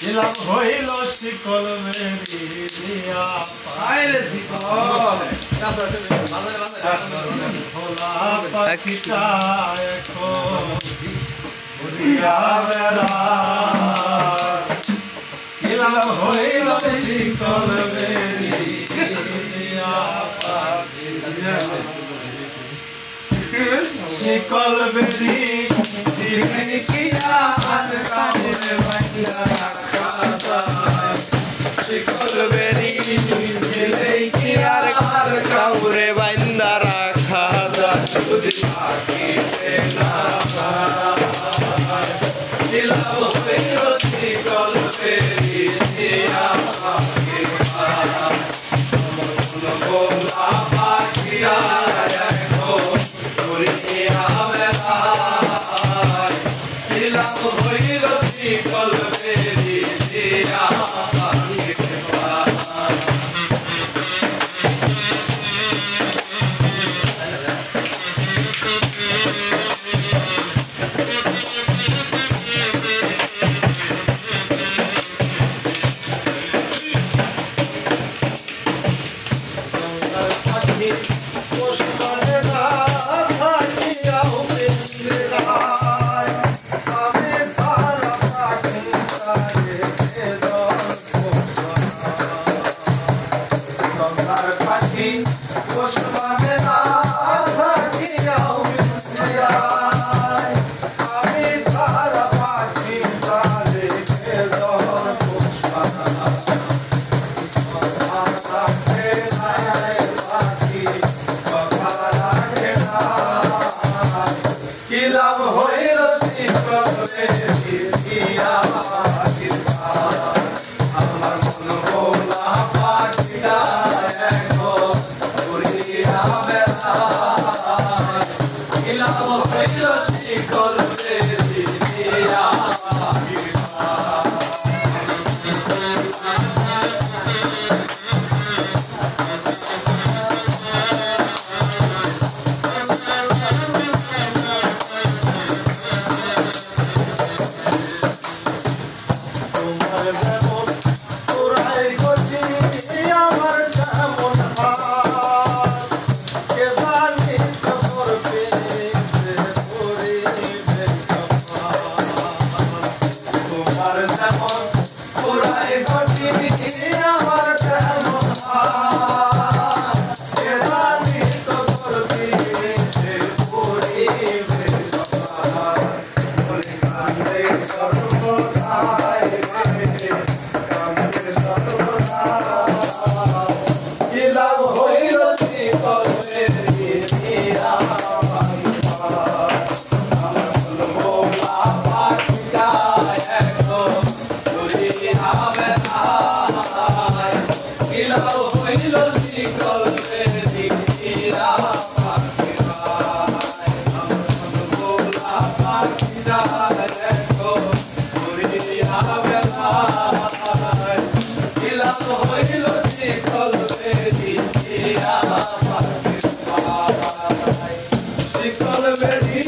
ইলাম হইল শিকল বেরিয়া পায়রে শিকল ভোলা পাখিটা এখন উড়িয়া বেড়া ইলাম হইল শিকল বেরিয়া শিকল বেরি শিকল বেরি কাউরে বান্দা রাখা যদি থাকিতে না দিলাম হইল শিকল বেরি গোলা পাখিয়া ইলাম হইল শিকল বেরি ইলাম হইল শিকল বেরি আমার মন ভোলা পাখিটা এখন উড়িয়া বেড়া ইলাম হইল শিকল বেরি শিকল বেরি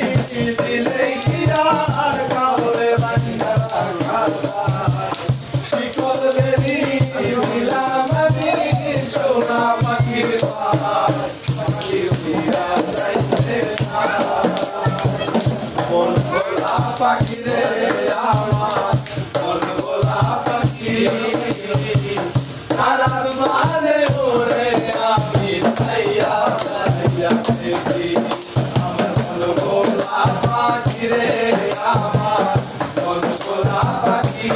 দিলে কিরার কাউরে বান্দা শিকল বেরি দিলাম আমি সোনা পাখির পাখি উড়িয়া যাইতে মন ভোলা পাখি রে আমার মন ভোলা পাখি তারার মানে ওরে আমি ছাইয়া ছাইয়া দেখি আমার মন ভোলা পাখি রে আমার মন ভোলা পাখি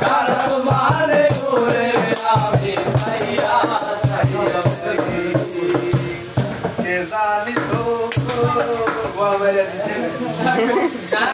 তারার মানে ওরে আমি ছাইয়া ছাইয়া দেখি কে জানি তো